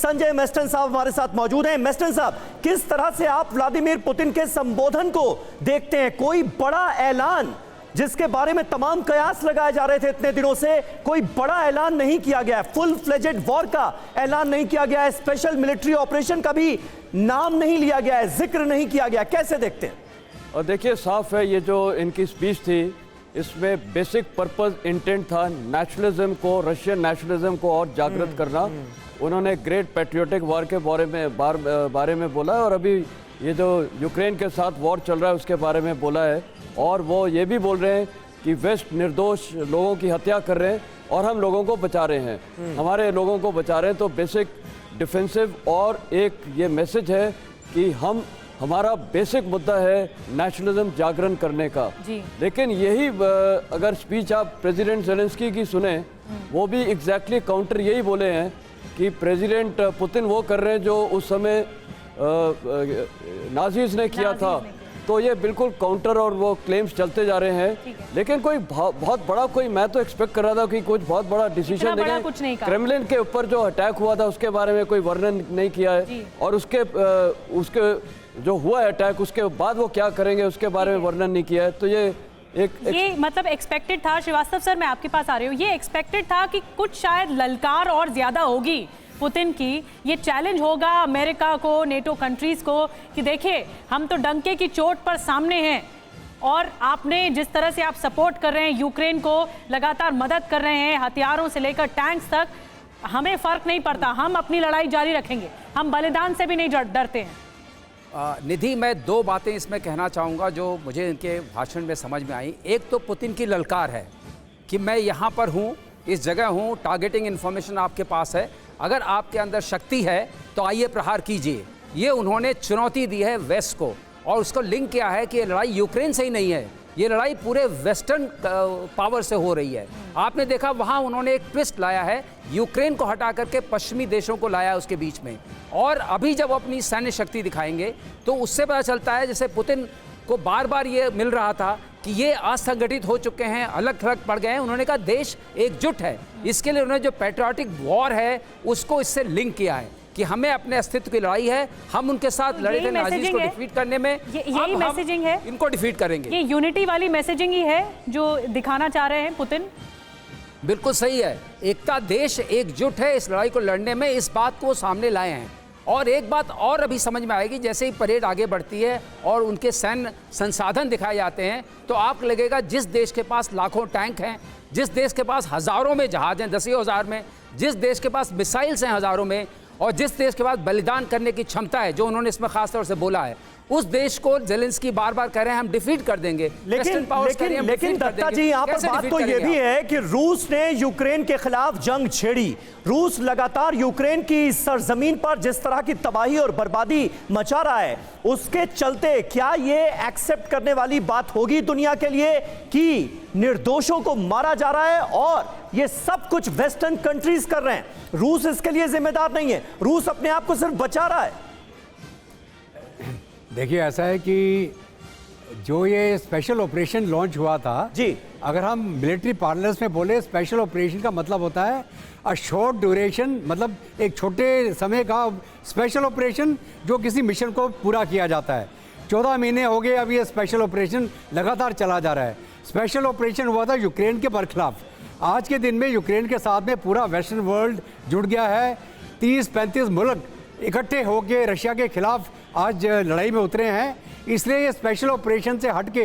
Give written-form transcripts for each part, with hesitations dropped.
Sanjay Meston साहब हमारे साथ मौजूद हैं। मेस्टन साहब, किस तरह से आप व्लादिमीर पुतिन के संबोधन को देखते हैं? कोई बड़ा ऐलान जिसके बारे में तमाम कयास लगाए जा रहे थे इतने दिनों से, कोई बड़ा ऐलान नहीं किया गया है। फुल फ्लेजेड वॉर का ऐलान नहीं किया गया है, स्पेशल मिलिट्री ऑपरेशन का भी नाम नहीं लिया गया है, जिक्र नहीं किया गया। कैसे देखते हैं? और देखिए, साफ है, ये जो इनकी स्पीच थी इसमें बेसिक पर्पस इंटेंट था नेशनलिज्म को, रशियन नेशनलिज्म को और जागृत करना। उन्होंने ग्रेट पैट्रियोटिक वॉर के बारे में बोला है, और अभी ये जो यूक्रेन के साथ वॉर चल रहा है उसके बारे में बोला है। और वो ये भी बोल रहे हैं कि वेस्ट निर्दोष लोगों की हत्या कर रहे हैं और हम लोगों को बचा रहे हैं, हमारे लोगों को बचा रहे हैं। तो बेसिक डिफेंसिव और एक ये मैसेज है कि हमारा बेसिक मुद्दा है नेशनलिज्म जागरण करने का। लेकिन यही अगर स्पीच आप प्रेसिडेंट ज़ेलेंस्की की सुने, वो भी एग्जैक्टली काउंटर यही बोले हैं कि प्रेसिडेंट पुतिन वो कर रहे हैं जो उस समय नाजीज ने किया था। तो ये बिल्कुल काउंटर और वो क्लेम्स चलते जा रहे हैं। लेकिन कोई बहुत बड़ा मैं तो एक्सपेक्ट कर रहा था कि कुछ बहुत बड़ा डिसीजन देंगे। क्रेमलिन के ऊपर जो अटैक हुआ था उसके बारे में कोई वर्णन नहीं किया है, और उसके जो हुआ अटैक उसके बाद वो क्या करेंगे उसके बारे में वर्णन नहीं किया है। तो ये मतलब एक्सपेक्टेड था। श्रीवास्तव सर, मैं आपके पास आ रही हूँ। ये एक्सपेक्टेड था कि कुछ शायद ललकार और ज्यादा होगी पुतिन की, ये चैलेंज होगा अमेरिका को, नेटो कंट्रीज को कि देखिए हम तो डंके की चोट पर सामने हैं, और आपने जिस तरह से आप सपोर्ट कर रहे हैं यूक्रेन को, लगातार मदद कर रहे हैं हथियारों से लेकर टैंक्स तक, हमें फर्क नहीं पड़ता, हम अपनी लड़ाई जारी रखेंगे, हम बलिदान से भी नहीं डरते हैं। निधि, मैं दो बातें इसमें कहना चाहूँगा जो मुझे इनके भाषण में समझ में आई। एक तो पुतिन की ललकार है कि मैं यहाँ पर हूँ, इस जगह हूँ, टारगेटिंग इन्फॉर्मेशन आपके पास है, अगर आपके अंदर शक्ति है तो आइए प्रहार कीजिए। ये उन्होंने चुनौती दी है वेस्ट को, और उसको लिंक किया है कि ये लड़ाई यूक्रेन से ही नहीं है, ये लड़ाई पूरे वेस्टर्न पावर से हो रही है। आपने देखा वहाँ उन्होंने एक ट्विस्ट लाया है, यूक्रेन को हटा करके पश्चिमी देशों को लाया उसके बीच में। और अभी जब अपनी सैन्य शक्ति दिखाएंगे तो उससे पता चलता है, जैसे पुतिन को बार बार ये मिल रहा था कि ये असंगठित हो चुके हैं, अलग थलग पड़ गए हैं। उन्होंने कहा देश एकजुट है, इसके लिए उन्होंने जो पैट्रियोटिक वॉर है उसको इससे लिंक किया है कि हमें अपने अस्तित्व की लड़ाई है, हम उनके साथ लड़े थे नाजीज को डिफीट करने में, यही मैसेजिंग है, इनको डिफीट करेंगे। ये यूनिटी वाली मैसेजिंग ही है जो दिखाना चाह रहे हैं पुतिन। बिल्कुल सही है, एकता, देश एकजुट है इस लड़ाई को लड़ने में, इस बात को सामने लाए हैं। और एक बात और अभी समझ में आएगी, जैसे ही परेड आगे बढ़ती है और उनके सैन्य संसाधन दिखाए जाते हैं तो आपको लगेगा जिस देश के पास लाखों टैंक हैं, जिस देश के पास हज़ारों में जहाज हैं, 10,000 में, जिस देश के पास मिसाइल्स हैं हज़ारों में, और जिस देश के पास बलिदान करने की क्षमता है, जो उन्होंने इसमें खास तौर से बोला है, उस देश को ज़ेलेंस्की बार बार कह रहे हैं हम डिफीट कर देंगे। लेकिन दत्ता जी, यहाँ पर बात तो ये भी है कि रूस ने यूक्रेन के खिलाफ जंग छेड़ी। रूस लगातार यूक्रेन की सरजमीन पर जिस तरह की तबाही और बर्बादी मचा रहा है, उसके चलते क्या ये एक्सेप्ट करने वाली बात होगी दुनिया के लिए कि निर्दोषों को मारा जा रहा है और ये सब कुछ वेस्टर्न कंट्रीज कर रहे हैं? रूस इसके लिए जिम्मेदार नहीं है, रूस अपने आप को सिर्फ बचा रहा है। देखिए, ऐसा है कि जो ये स्पेशल ऑपरेशन लॉन्च हुआ था जी, अगर हम मिलिट्री पार्लर्स में बोले, स्पेशल ऑपरेशन का मतलब होता है अ शॉर्ट ड्यूरेशन, मतलब एक छोटे समय का स्पेशल ऑपरेशन जो किसी मिशन को पूरा किया जाता है। 14 महीने हो गए अब ये स्पेशल ऑपरेशन लगातार चला जा रहा है। स्पेशल ऑपरेशन हुआ था यूक्रेन के बरखिलाफ। आज के दिन में यूक्रेन के साथ में पूरा वेस्टर्न वर्ल्ड जुड़ गया है। 30-35 मुल्क इकट्ठे होकर रशिया के खिलाफ आज लड़ाई में उतरे हैं। इसलिए ये स्पेशल ऑपरेशन से हटके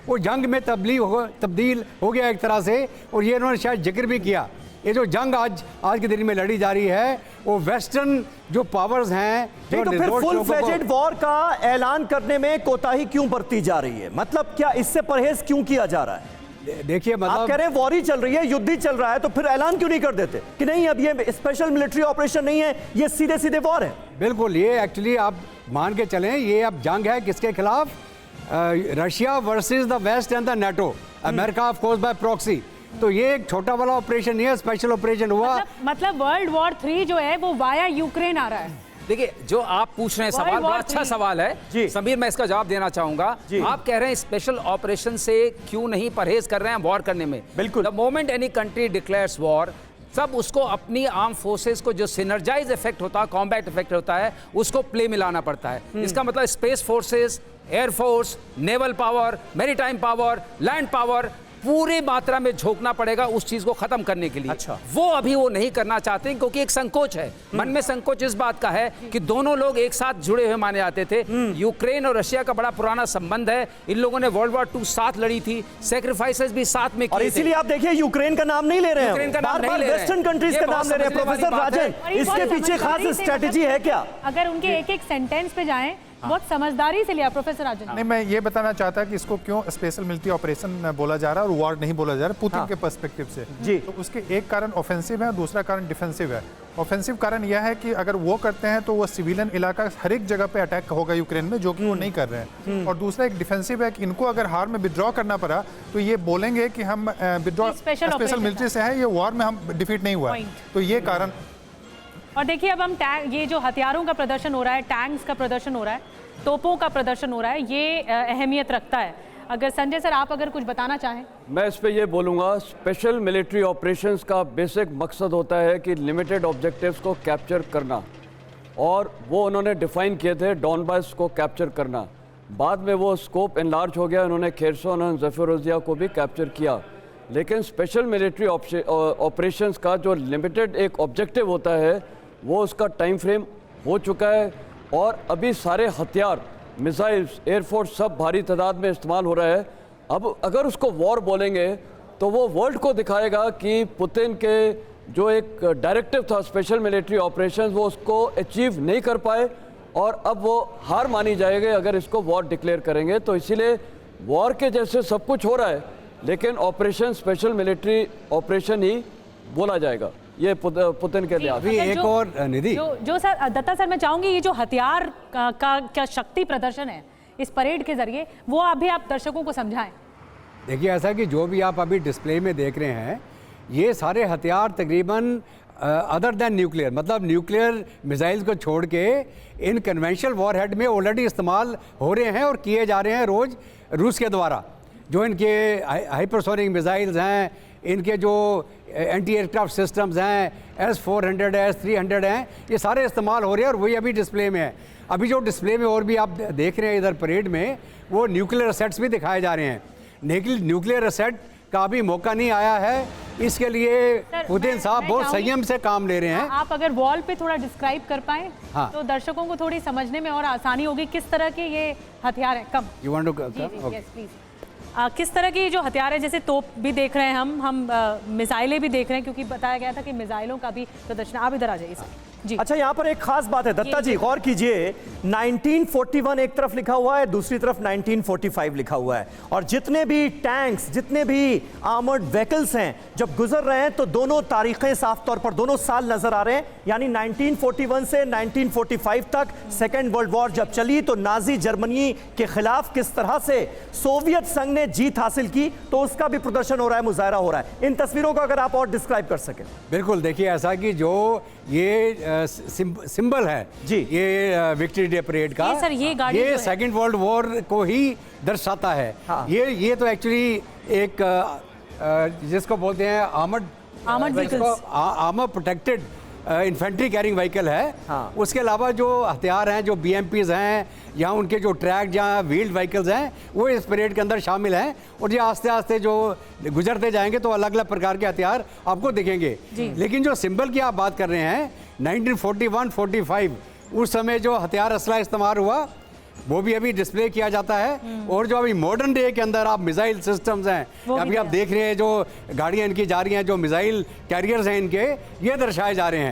वो जंग में तब्दील हो गया एक तरह से। और ये इन्होंने शायद जिक्र भी किया, ये जो जंग आज के दिन में लड़ी जा रही है वो वेस्टर्न जो पावर्स हैं, तो फिर फुल फ्लेजेड वॉर का ऐलान करने में कोताही क्यों बरती जा रही है? मतलब क्या इससे परहेज क्यों किया जा रहा है? देखिए, मतलब आप कह रहे हैं वॉर ही चल रही है, युद्ध ही चल रहा है, तो फिर ऐलान क्यों नहीं कर देते कि नहीं अब ये स्पेशल मिलिट्री ऑपरेशन नहीं है, ये सीधे सीधे वॉर है? बिल्कुल, ये एक्चुअली आप मान के चलें, ये अब जंग है किसके खिलाफ? Russia versus the West and the NATO, America of course by proxy. तो ये एक छोटा वाला ऑपरेशन नहीं है, स्पेशल ऑपरेशन हुआ। मतलब वर्ल्ड वॉर 3 जो है वो वाया यूक्रेन आ रहा है। देखिए, जो आप पूछ रहे हैं सवाल बड़ा अच्छा सवाल है समीर, मैं इसका जवाब देना चाहूंगा। आप कह रहे हैं स्पेशल ऑपरेशन से क्यों नहीं परहेज कर रहे हैं वॉर करने में। बिल्कुल, the moment any country declares war, सब उसको अपनी आर्म फोर्सेस को जो सिनर्जाइज इफेक्ट होता है, कॉम्बैट इफेक्ट होता है, उसको प्ले में लाना पड़ता है। इसका मतलब space forces, air force, naval power, maritime power, land power, पूरी मात्रा में झोंकना पड़ेगा उस चीज को खत्म करने के लिए। अच्छा। वो अभी वो नहीं करना चाहते क्योंकि एक संकोच है, मन में संकोच इस बात का है कि दोनों लोग एक साथ जुड़े हुए माने जाते थे। यूक्रेन और रशिया का बड़ा पुराना संबंध है, इन लोगों ने वर्ल्ड वॉर 2 साथ लड़ी थी, सेक्रीफाइसेस भी साथ में किए और इसीलिए आप देखिए यूक्रेन का नाम नहीं ले रहे हैं, बार-बार वेस्टर्न कंट्रीज का नाम ले रहे हैं। प्रोफेसर राजन, इसके पीछे खास स्ट्रेटजी है क्या? अगर उनके एक-एक सेंटेंस पे जाएं, बहुत समझदारी से लिया प्रोफेसर राजन। नहीं, मैं ये बताना चाहता कि इसको क्यों स्पेशल मिलिट्री ऑपरेशन बोला जा रहा है और वॉर नहीं बोला जा रहा है पुतिन के पर्सपेक्टिव से। जी। तो उसके एक कारण ऑफेंसिव है और दूसरा कारण डिफेंसिव है। ऑफेंसिव कारण यह है कि अगर वो करते हैं तो वो सिविलियन इलाका हर एक जगह पे अटैक होगा यूक्रेन में, जो कि वो नहीं कर रहे हैं। और दूसरा एक डिफेंसिव है कि इनको अगर हार में विड्रॉ करना पड़ा तो ये बोलेंगे कि हम विड्रॉ स्पेशल मिलिट्री से है, ये वॉर में हम डिफीट नहीं हुआ है। तो ये कारण। और देखिए अब हम ये जो हथियारों का प्रदर्शन हो रहा है, टैंक्स का प्रदर्शन हो रहा है, तोपों का प्रदर्शन हो रहा है, ये अहमियत रखता है। अगर संजय सर आप अगर कुछ बताना चाहें। मैं इस पे ये बोलूँगा, स्पेशल मिलिट्री ऑपरेशंस का बेसिक मकसद होता है कि लिमिटेड ऑब्जेक्टिव्स को कैप्चर करना, और वो उन्होंने डिफाइन किए थे डॉनबास को कैप्चर करना। बाद में वो स्कोप एनलार्ज हो गया, उन्होंने खेरसोन और ज़फरोजिया को भी कैप्चर किया। लेकिन स्पेशल मिलिट्री ऑपरेशंस का जो लिमिटेड एक ऑब्जेक्टिव होता है वो उसका टाइम फ्रेम हो चुका है, और अभी सारे हथियार, मिसाइल्स, एयरफोर्स सब भारी तादाद में इस्तेमाल हो रहा है। अब अगर उसको वॉर बोलेंगे तो वो वर्ल्ड को दिखाएगा कि पुतिन के जो एक डायरेक्टिव था स्पेशल मिलिट्री ऑपरेशंस, वो उसको अचीव नहीं कर पाए, और अब वो हार मानी जाएगी अगर इसको वॉर डिक्लेयर करेंगे। तो इसीलिए वॉर के जैसे सब कुछ हो रहा है, लेकिन ऑपरेशन स्पेशल मिलिट्री ऑपरेशन ही बोला जाएगा, ये पुतिन के लिए। अभी एक और निधि जो सर दत्ता सर मैं चाहूंगी, ये जो हथियार का क्या शक्ति प्रदर्शन है इस परेड के जरिए, वो अभी आप दर्शकों को समझाएं। देखिए, ऐसा कि जो भी आप अभी डिस्प्ले में देख रहे हैं, ये सारे हथियार तकरीबन अदर देन न्यूक्लियर, मतलब न्यूक्लियर मिसाइल्स को छोड़ के इन कन्वेंशनल वॉर हेड में ऑलरेडी इस्तेमाल हो रहे हैं और किए जा रहे हैं रोज़ रूस के द्वारा। जो इनके हाइपरसोनिक मिसाइल्स हैं, इनके जो एंटी एयरक्राफ्ट सिस्टम्स हैं, S-400 है, S-300 हैं, ये सारे इस्तेमाल हो रहे हैं और वही अभी डिस्प्ले में है। अभी जो डिस्प्ले में और भी आप देख रहे हैं इधर परेड में, वो न्यूक्लियर असेट्स भी दिखाए जा रहे हैं। न्यूक्लियर असेट का भी मौका नहीं आया है, इसके लिए पुतिन साहब बहुत संयम से काम ले रहे हैं। आप अगर वॉल पे थोड़ा डिस्क्राइब कर पाएं हाँ। तो दर्शकों को थोड़ी समझने में और आसानी होगी किस तरह के ये हथियार हैं। Come you want to yes please. किस तरह की जो हथियार है, जैसे तोप भी देख रहे हैं हम मिसाइलें भी देख रहे हैं, क्योंकि बताया गया था कि मिसाइलों का भी प्रदर्शन। आप इधर आ जाइए सर जी। अच्छा, यहाँ पर एक खास बात है दत्ता जी, गौर कीजिए, 1941 एक तरफ लिखा हुआ है, दूसरी तरफ 1945 लिखा हुआ है, और जितने भी टैंक्स, जितने भी आर्मर्ड व्हीकल्स हैं जब गुजर रहे हैं तो दोनों तारीखें साफ तौर पर, दोनों साल नजर आ रहे हैं। यानी 1941 से 1945 तक सेकेंड वर्ल्ड वॉर जब चली तो नाजी जर्मनी के खिलाफ किस तरह से सोवियत संघ ने जीत हासिल की, तो उसका भी प्रदर्शन हो रहा है, मुजाहरा हो रहा है। इन तस्वीरों को अगर आप और डिस्क्राइब कर सकें। बिल्कुल, देखिए, ऐसा कि जो ये सिंबल है जी, ये विक्ट्री डे परेड का, ये सर ये गाड़ी ये जो है, सेकेंड वर्ल्ड वॉर को ही दर्शाता है। हाँ। ये तो एक्चुअली एक जिसको बोलते हैं armour protected infantry carrying vehicle है। हाँ। उसके अलावा जो हथियार हैं, जो BMPs हैं, या उनके जो ट्रैक या व्हील्ड व्हीकल्स हैं, वो इस परेड के अंदर शामिल हैं। और ये आस्ते आस्ते जो गुजरते जाएंगे तो अलग अलग प्रकार के हथियार आपको दिखेंगे। लेकिन जो सिंबल की आप बात कर रहे हैं, 1941-45 उस समय जो हथियार असला इस्तेमाल हुआ वो भी अभी डिस्प्ले किया जाता है। और जो अभी मॉडर्न डे के अंदर आप मिसाइल सिस्टम्स हैं, अभी आप देख रहे हैं जो गाड़ियां इनकी जा रही हैं, जो मिसाइल कैरियर्स हैं इनके, ये दर्शाए जा रहे हैं।